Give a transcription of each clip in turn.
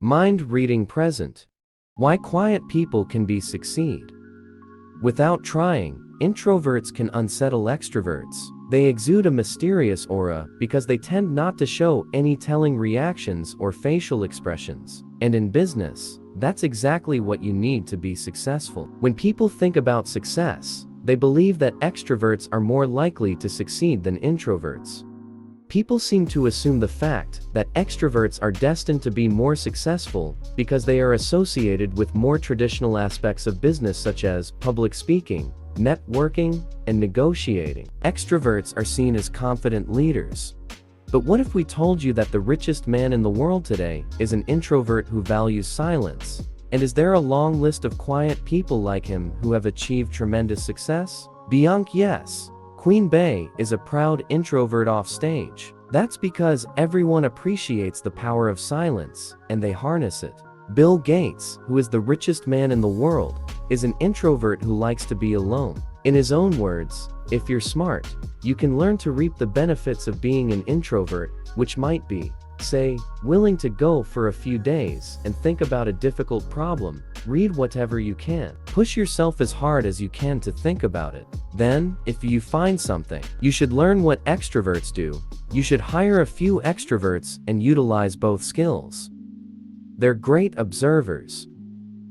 Mind reading present. Why quiet people can be succeed. Without trying, introverts can unsettle extroverts. They exude a mysterious aura because they tend not to show any telling reactions or facial expressions. And in business, that's exactly what you need to be successful. When people think about success, they believe that extroverts are more likely to succeed than introverts. People seem to assume the fact that extroverts are destined to be more successful because they are associated with more traditional aspects of business such as public speaking, networking, and negotiating. Extroverts are seen as confident leaders. But what if we told you that the richest man in the world today is an introvert who values silence? And is there a long list of quiet people like him who have achieved tremendous success? Beyond yes. Queen Bey is a proud introvert off stage. That's because everyone appreciates the power of silence, and they harness it. Bill Gates, who is the richest man in the world, is an introvert who likes to be alone. In his own words, if you're smart, you can learn to reap the benefits of being an introvert, which might be, say, willing to go for a few days and think about a difficult problem, read whatever you can, push yourself as hard as you can to think about it. Then, if you find something, you should learn what extroverts do. You should hire a few extroverts and utilize both skills. They're great observers.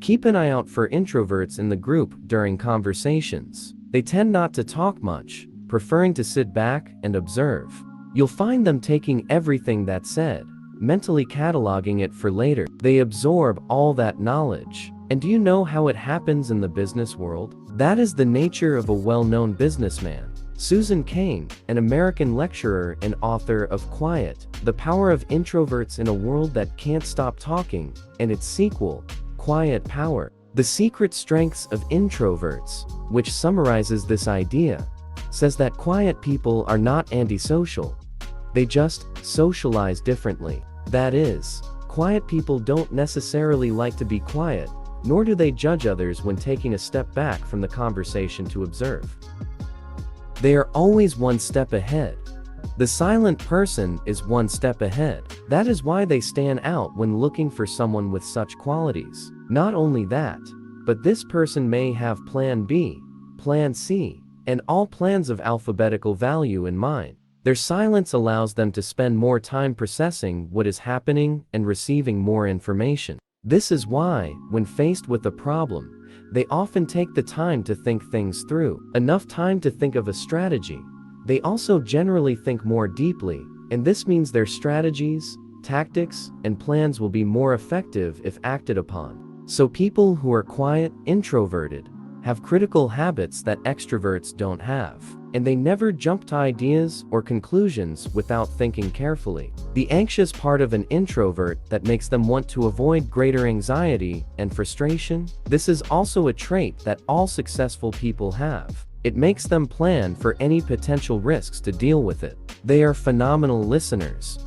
Keep an eye out for introverts in the group during conversations. They tend not to talk much, preferring to sit back and observe. You'll find them taking everything that's said, mentally cataloging it for later. They absorb all that knowledge. And do you know how it happens in the business world? That is the nature of a well-known businessman. Susan Cain, an American lecturer and author of Quiet, The Power of Introverts in a World That Can't Stop Talking, and its sequel, Quiet Power. The Secret Strengths of Introverts, which summarizes this idea, says that quiet people are not antisocial. They just socialize differently. That is, quiet people don't necessarily like to be quiet, nor do they judge others when taking a step back from the conversation to observe. They are always one step ahead. The silent person is one step ahead. That is why they stand out when looking for someone with such qualities. Not only that, but this person may have plan B, plan C, and all plans of alphabetical value in mind. Their silence allows them to spend more time processing what is happening and receiving more information. This is why, when faced with a problem, they often take the time to think things through. Enough time to think of a strategy. They also generally think more deeply, and this means their strategies, tactics, and plans will be more effective if acted upon. So people who are quiet, introverted, have critical habits that extroverts don't have, and they never jump to ideas or conclusions without thinking carefully. The anxious part of an introvert that makes them want to avoid greater anxiety and frustration. This is also a trait that all successful people have. It makes them plan for any potential risks to deal with it. They are phenomenal listeners.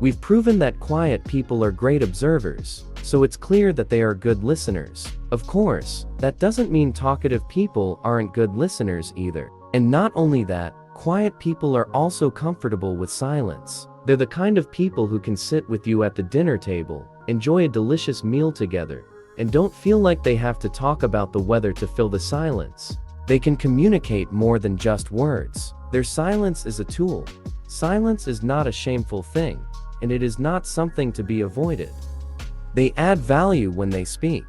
We've proven that quiet people are great observers, so it's clear that they are good listeners. Of course, that doesn't mean talkative people aren't good listeners either. And not only that, quiet people are also comfortable with silence. They're the kind of people who can sit with you at the dinner table, enjoy a delicious meal together, and don't feel like they have to talk about the weather to fill the silence. They can communicate more than just words. Their silence is a tool. Silence is not a shameful thing, and it is not something to be avoided. They add value when they speak.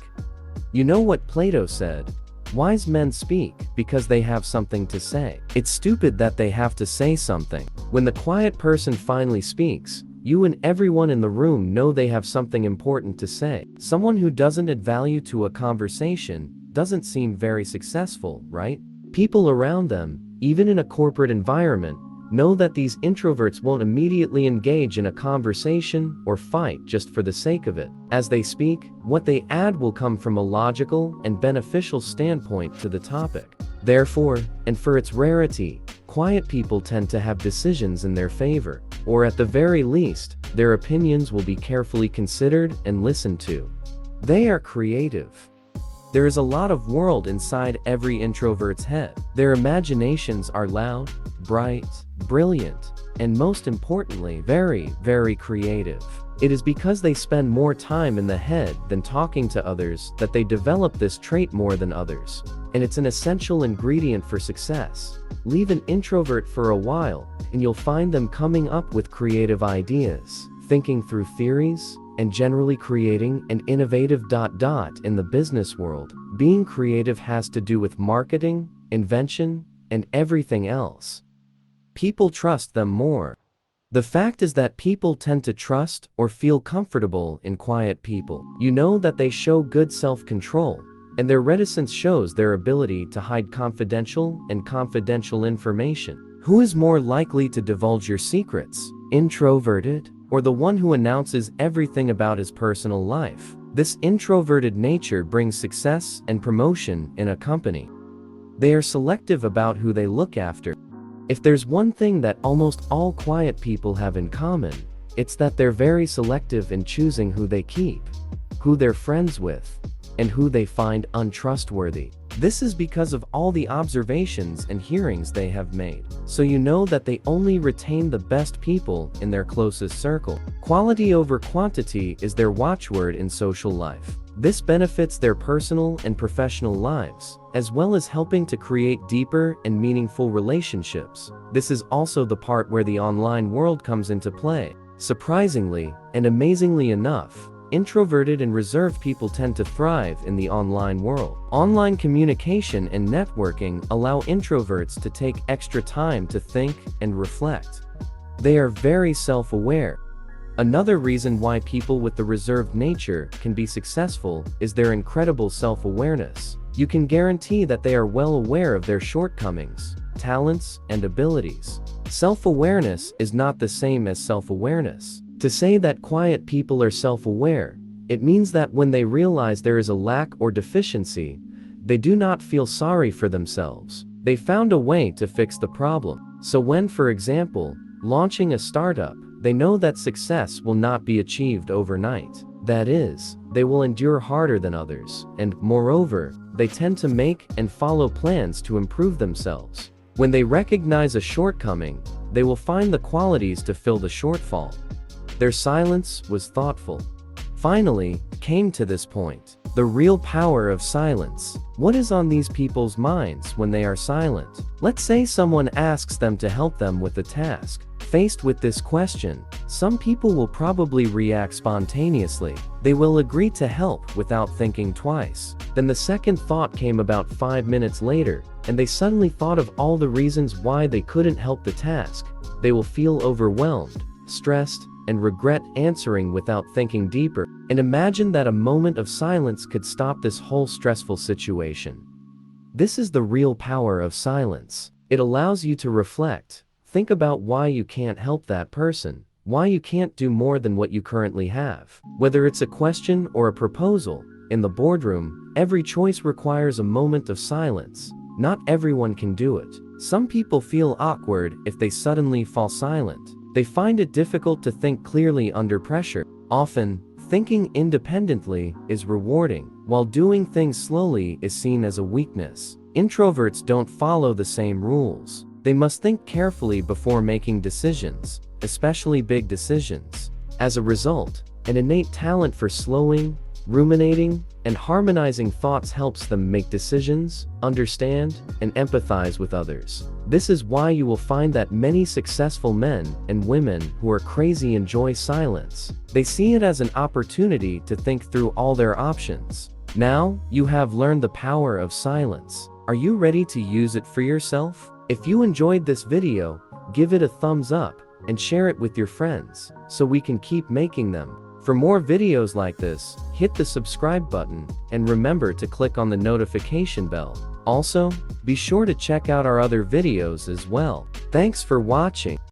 You know what Plato said? Wise men speak because they have something to say. It's stupid that they have to say something. When the quiet person finally speaks, you and everyone in the room know they have something important to say. Someone who doesn't add value to a conversation doesn't seem very successful, right? People around them, even in a corporate environment, know that these introverts won't immediately engage in a conversation or fight just for the sake of it. As they speak, what they add will come from a logical and beneficial standpoint to the topic. Therefore, and for its rarity, quiet people tend to have decisions in their favor, or at the very least, their opinions will be carefully considered and listened to. They are creative. There is a lot of world inside every introvert's head. Their imaginations are loud, bright, brilliant, and most importantly, very, very creative. It is because they spend more time in the head than talking to others that they develop this trait more than others. And it's an essential ingredient for success. Leave an introvert for a while, and you'll find them coming up with creative ideas, thinking through theories, and generally creating an innovative ... In the business world, being creative has to do with marketing, invention, and everything else. People trust them more. The fact is that people tend to trust or feel comfortable in quiet people. You know that they show good self-control, and their reticence shows their ability to hide confidential information. Who is more likely to divulge your secrets? Introverted, or the one who announces everything about his personal life? This introverted nature brings success and promotion in a company. They are selective about who they look after. If there's one thing that almost all quiet people have in common, it's that they're very selective in choosing who they keep, who they're friends with, and who they find untrustworthy. This is because of all the observations and hearings they have made. So you know that they only retain the best people in their closest circle. Quality over quantity is their watchword in social life. This benefits their personal and professional lives, as well as helping to create deeper and meaningful relationships. This is also the part where the online world comes into play. Surprisingly, and amazingly enough, introverted and reserved people tend to thrive in the online world. Online communication and networking allow introverts to take extra time to think and reflect. They are very self-aware. Another reason why people with the reserved nature can be successful is their incredible self-awareness. You can guarantee that they are well aware of their shortcomings, talents, and abilities. Self-awareness is not the same as self-awareness. To say that quiet people are self-aware, it means that when they realize there is a lack or deficiency, they do not feel sorry for themselves. They found a way to fix the problem. So when, for example, launching a startup, they know that success will not be achieved overnight. That is, they will endure harder than others, and, moreover, they tend to make and follow plans to improve themselves. When they recognize a shortcoming, they will find the qualities to fill the shortfall. Their silence was thoughtful. Finally, came to this point. The real power of silence. What is on these people's minds when they are silent? Let's say someone asks them to help them with a task. Faced with this question, some people will probably react spontaneously. They will agree to help without thinking twice. Then the second thought came about 5 minutes later, and they suddenly thought of all the reasons why they couldn't help the task. They will feel overwhelmed, stressed, and regret answering without thinking deeper. And imagine that a moment of silence could stop this whole stressful situation. This is the real power of silence. It allows you to reflect. Think about why you can't help that person, why you can't do more than what you currently have. Whether it's a question or a proposal, in the boardroom, every choice requires a moment of silence. Not everyone can do it. Some people feel awkward if they suddenly fall silent. They find it difficult to think clearly under pressure. Often, thinking independently is rewarding, while doing things slowly is seen as a weakness. Introverts don't follow the same rules. They must think carefully before making decisions, especially big decisions. As a result, an innate talent for slowing, ruminating, and harmonizing thoughts helps them make decisions, understand, and empathize with others. This is why you will find that many successful men and women who are crazy enjoy silence. They see it as an opportunity to think through all their options. Now, you have learned the power of silence. Are you ready to use it for yourself? If you enjoyed this video, give it a thumbs up and share it with your friends so we can keep making them. For more videos like this, hit the subscribe button and remember to click on the notification bell. Also, be sure to check out our other videos as well. Thanks for watching.